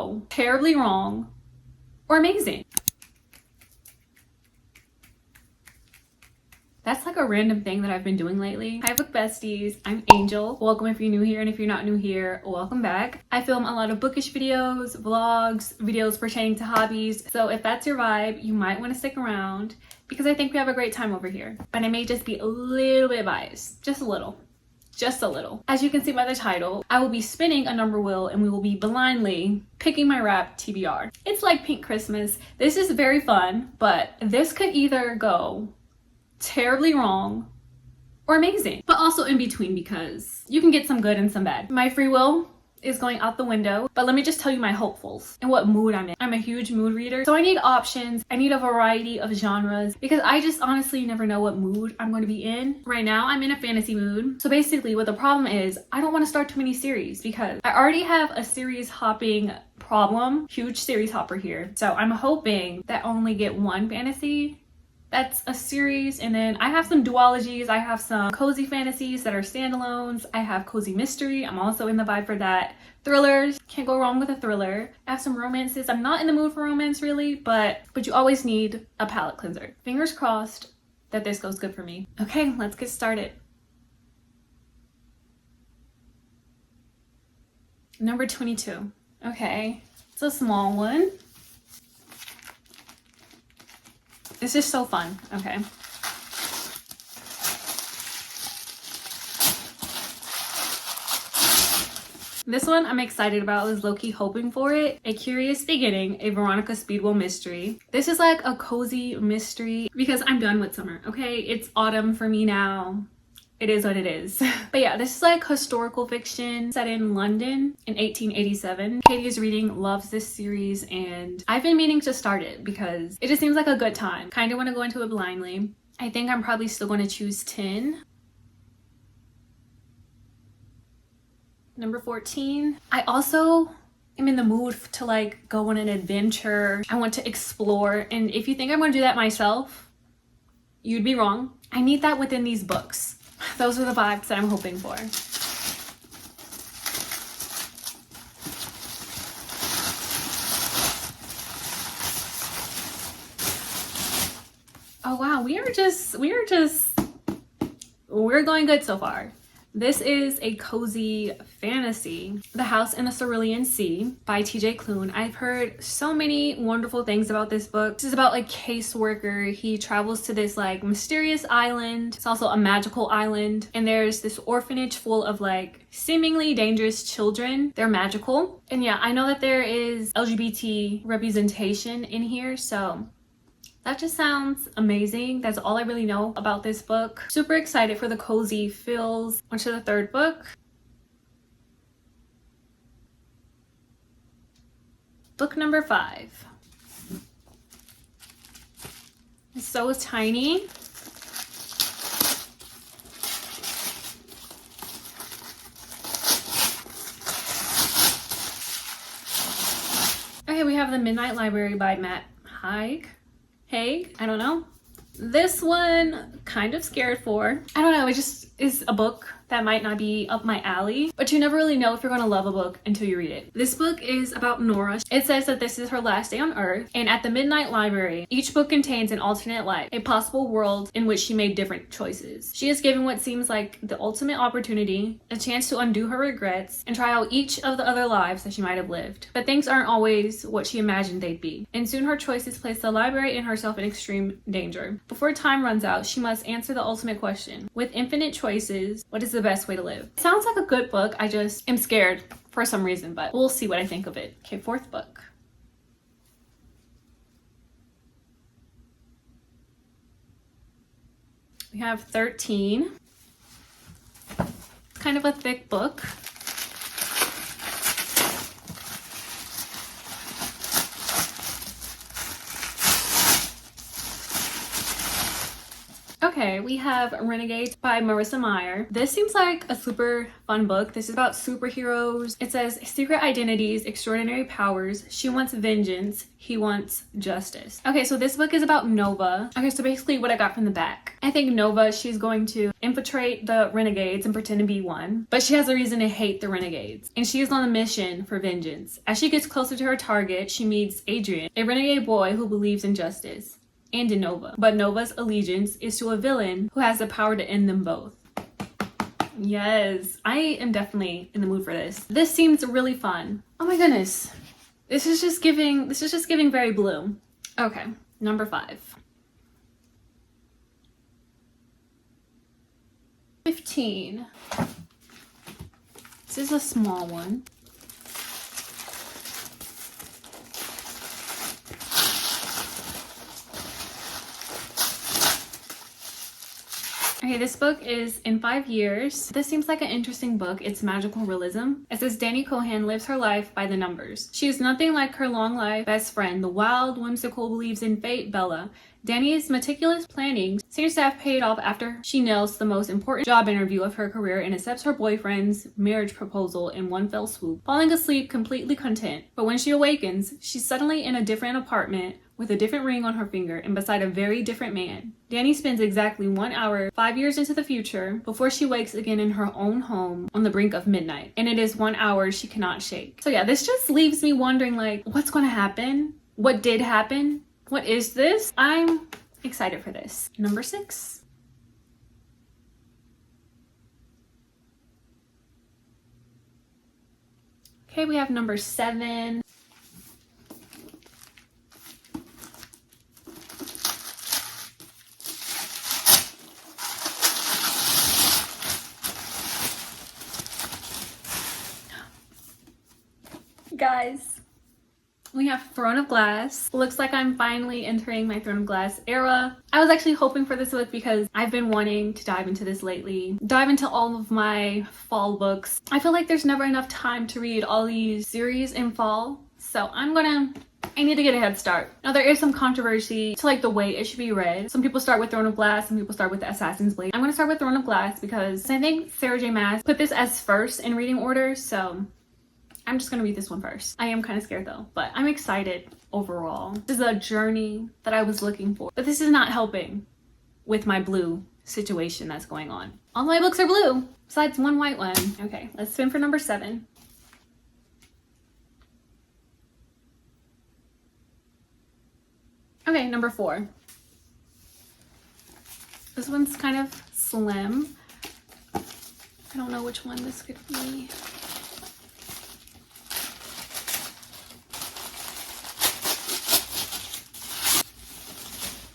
go terribly wrong or amazing. That's like a random thing that I've been doing lately. Hi book besties, I'm Angel. Welcome if you're new here, and if you're not new here, welcome back. I film a lot of bookish videos, vlogs, videos pertaining to hobbies. So if that's your vibe, you might want to stick around because I think we have a great time over here. But I may just be a little bit biased, just a little. Just a little. As you can see by the title, I will be spinning a number wheel and we will be blindly picking my wrap TBR. It's like Pink Christmas. This is very fun, but this could either go terribly wrong or amazing, but also in between because you can get some good and some bad. My free will is going out the window, but let me just tell you my hopefuls and what mood I'm in. I'm a huge mood reader, so I need options. I need a variety of genres because I just honestly never know what mood I'm going to be in. Right now I'm in a fantasy mood, so basically what the problem is, I don't want to start too many series because I already have a series hopping problem. Huge series hopper here, so I'm hoping that I only get one fantasy that's a series, and then I have some duologies. I have some cozy fantasies that are standalones. I have cozy mystery. I'm also in the vibe for that. Thrillers, can't go wrong with a thriller. I have some romances. I'm not in the mood for romance really, but you always need a palate cleanser. Fingers crossed that this goes good for me. Okay, let's get started. Number 22. Okay, it's a small one. This is so fun. Okay. This one I'm excited about. I was low-key hoping for it. A Curious Beginning, a Veronica Speedwell mystery. This is like a cozy mystery because I'm done with summer, okay? It's autumn for me now. It is what it is. But yeah, this is like historical fiction set in London in 1887. Katie is reading, loves this series, and I've been meaning to start it because it just seems like a good time. Kind of want to go into it blindly. I think I'm probably still going to choose 10. Number 14. I also am in the mood to like go on an adventure. I want to explore, and if you think I'm going to do that myself, you'd be wrong. I need that within these books. Those are the vibes that I'm hoping for. Oh wow, we're going good so far. This is a cozy fantasy, The House in the Cerulean Sea by TJ Klune. I've heard so many wonderful things about this book. This is about a caseworker. He travels to this like mysterious island. It's also a magical island. And there's this orphanage full of like seemingly dangerous children. They're magical. And yeah, I know that there is LGBT representation in here, so that just sounds amazing. That's all I really know about this book. Super excited for the cozy feels. On to the third book. Book number 5. It's so tiny. Okay, we have The Midnight Library by Matt Haig. I don't know. This one kind of scared for. I don't know, it just is a book that might not be up my alley, but you never really know if you're gonna love a book until you read it. This book is about Nora. It says that this is her last day on Earth, and at the Midnight Library, each book contains an alternate life, a possible world in which she made different choices. She is given what seems like the ultimate opportunity, a chance to undo her regrets, and try out each of the other lives that she might have lived. But things aren't always what she imagined they'd be, and soon her choices place the library and herself in extreme danger. Before time runs out, she must answer the ultimate question. With infinite choices, what is the best way to live? It sounds like a good book. I just am scared for some reason, but we'll see what I think of it. Okay, fourth book. We have 13. It's kind of a thick book. Okay, we have Renegades by Marissa Meyer. This seems like a super fun book. This is about superheroes. It says secret identities, extraordinary powers. She wants vengeance. He wants justice. Okay, so this book is about Nova. Okay, so basically what I got from the back. I think Nova, she's going to infiltrate the Renegades and pretend to be one. But she has a reason to hate the Renegades. And she is on a mission for vengeance. As she gets closer to her target, she meets Adrian, a renegade boy who believes in justice. And in Nova. But Nova's allegiance is to a villain who has the power to end them both. Yes, I am definitely in the mood for this. This seems really fun. Oh my goodness. This is just giving very blue. Okay, number 5. 15. This is a small one. Okay, this book is In 5 Years. This seems like an interesting book. It's magical realism. It says Danny Cohan lives her life by the numbers. She is nothing like her long-life best friend, the wild, whimsical, believes in fate Bella. Danny's meticulous planning seems to have paid off after she nails the most important job interview of her career and accepts her boyfriend's marriage proposal in one fell swoop, falling asleep completely content. But when she awakens, she's suddenly in a different apartment with a different ring on her finger and beside a very different man. Danny spends exactly 1 hour, 5 years into the future, before she wakes again in her own home on the brink of midnight. And it is 1 hour she cannot shake. So yeah, this just leaves me wondering, like, what's gonna happen? What did happen? What is this? I'm excited for this. Number 6. Okay, we have number 7. Guys, we have Throne of Glass. Looks like I'm finally entering my Throne of Glass era. I was actually hoping for this book because I've been wanting to dive into this lately. Dive into all of my fall books. I feel like there's never enough time to read all these series in fall. So I need to get a head start. Now there is some controversy to like the way it should be read. Some people start with Throne of Glass, some people start with the Assassin's Blade. I'm gonna start with Throne of Glass because I think Sarah J Maas put this as first in reading order, so I'm just gonna read this one first. I am kind of scared though, but I'm excited overall. This is a journey that I was looking for, but this is not helping with my blue situation that's going on. All my books are blue, besides one white one. Okay, let's spin for number 7. Okay, number 4. This one's kind of slim. I don't know which one this could be.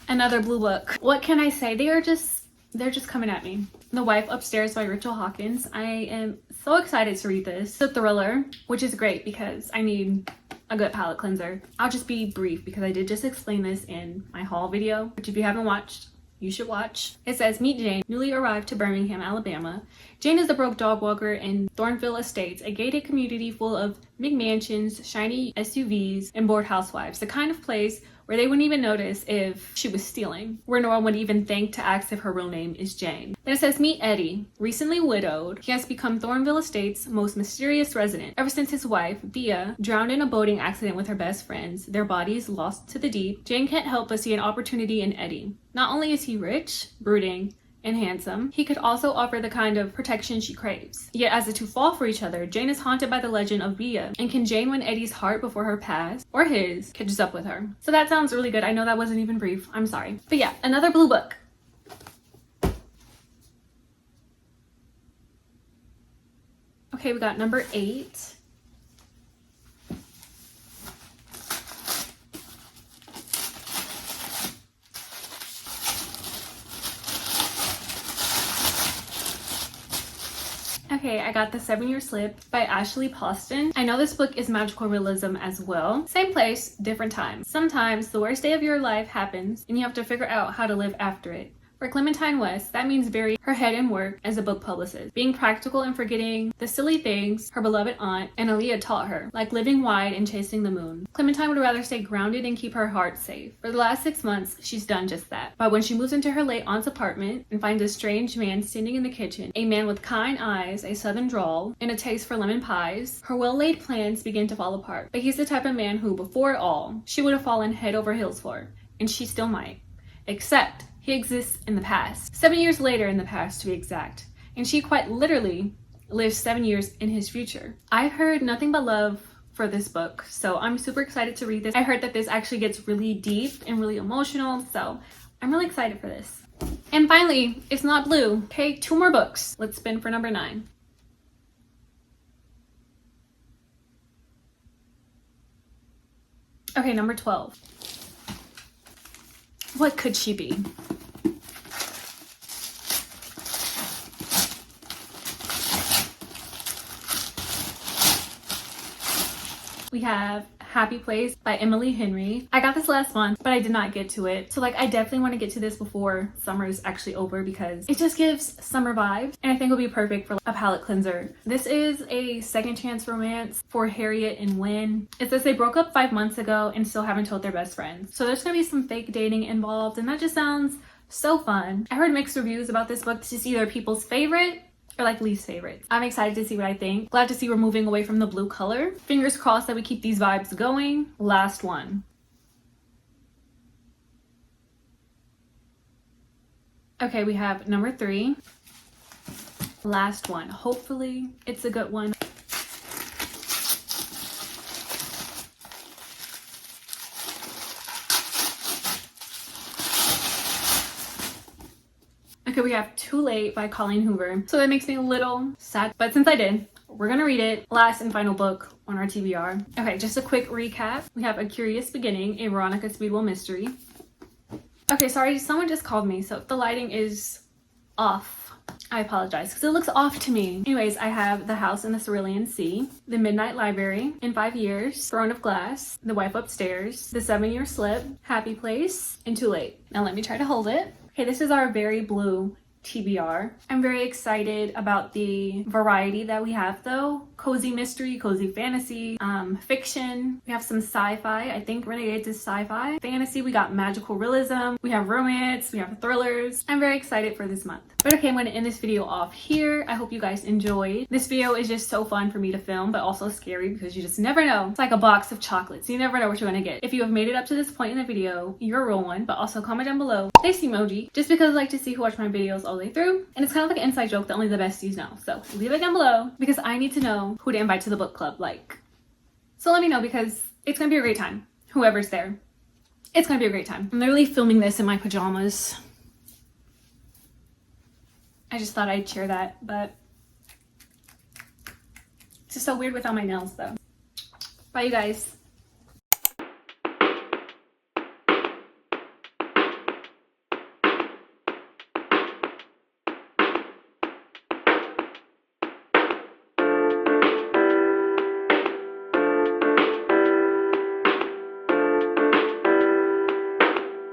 Another blue book. What can I say? They're just coming at me. The Wife Upstairs by Rachel Hawkins. I am so excited to read this. It's a thriller, which is great because I need a good palette cleanser. I'll just be brief because I did just explain this in my haul video, which if you haven't watched, you should watch. It says, meet Jane, newly arrived to Birmingham, Alabama. Jane is the broke dog walker in Thornville Estates, a gated community full of McMansions, shiny SUVs, and bored housewives. The kind of place where they wouldn't even notice if she was stealing, where no one would even think to ask if her real name is Jane. Then it says, meet Eddie, recently widowed. He has become Thornville Estates' most mysterious resident. Ever since his wife, Thea, drowned in a boating accident with her best friends, their bodies lost to the deep, Jane can't help but see an opportunity in Eddie. Not only is he rich, brooding, and handsome, he could also offer the kind of protection she craves. Yet as the two fall for each other, Jane is haunted by the legend of Via. And can Jane win Eddie's heart before her past, or his, catches up with her? So that sounds really good. I know that wasn't even brief. I'm sorry. But yeah, another blue book. Okay, we got number 8. Okay, I got The 7-Year Slip by Ashley Poston. I know this book is magical realism as well. Same place, different time. Sometimes the worst day of your life happens and you have to figure out how to live after it. For Clementine West, that means burying her head in work as a book publicist, being practical and forgetting the silly things her beloved aunt and Aaliyah taught her, like living wide and chasing the moon. Clementine would rather stay grounded and keep her heart safe. For the last 6 months, she's done just that. But when she moves into her late aunt's apartment and finds a strange man standing in the kitchen, a man with kind eyes, a southern drawl, and a taste for lemon pies, her well-laid plans begin to fall apart. But he's the type of man who, before it all, she would have fallen head over heels for, and she still might. Except he exists in the past. 7 years later in the past, to be exact. And she quite literally lives 7 years in his future. I've heard nothing but love for this book, so I'm super excited to read this. I heard that this actually gets really deep and really emotional, so I'm really excited for this. And finally, it's not blue. Okay, 2 more books. Let's spin for number 9. Okay, number 12. What could she be? We have Happy Place by Emily Henry. I got this last month, but I did not get to it. So I definitely want to get to this before summer is actually over because it just gives summer vibes. And I think it'll be perfect for a palette cleanser. This is a second chance romance for Harriet and Wynne. It says they broke up 5 months ago and still haven't told their best friends. So there's gonna be some fake dating involved, and that just sounds so fun. I heard mixed reviews about this book. This is either people's favorite or least favorites. I'm excited to see what I think. Glad to see we're moving away from the blue color. Fingers crossed that we keep these vibes going. Last one. Okay, we have number 3. Last one. Hopefully it's a good one. Okay, we have Too Late by Colleen Hoover. So that makes me a little sad, but since I did, we're gonna read it. Last and final book on our TBR. Okay, just a quick recap. We have A Curious Beginning, a Veronica Speedwell mystery. Okay, sorry, someone just called me, so if the lighting is off, I apologize, because it looks off to me. Anyways, I have The House in the Cerulean Sea, The Midnight Library, In 5 Years, Throne of Glass, The Wife Upstairs, The 7-Year Slip, Happy Place, and Too Late. Now let me try to hold it. Okay, this is our very blue TBR. I'm very excited about the variety that we have though. Cozy mystery, cozy fantasy, fiction. We have some sci-fi. I think Renegades is sci-fi. Fantasy, we got magical realism. We have romance, we have thrillers. I'm very excited for this month. But okay, I'm going to end this video off here. I hope you guys enjoyed. This video is just so fun for me to film, but also scary because you just never know. It's like a box of chocolates. You never know what you're going to get. If you have made it up to this point in the video, you're a real one, but also comment down below this emoji, just because I like to see who watch my videos all the way through. And it's kind of like an inside joke that only the besties know. So leave it down below because I need to know who to invite to the book club. So let me know because it's going to be a great time. Whoever's there. It's going to be a great time. I'm literally filming this in my pajamas. I just thought I'd share that, but it's just so weird without my nails though. Bye you guys.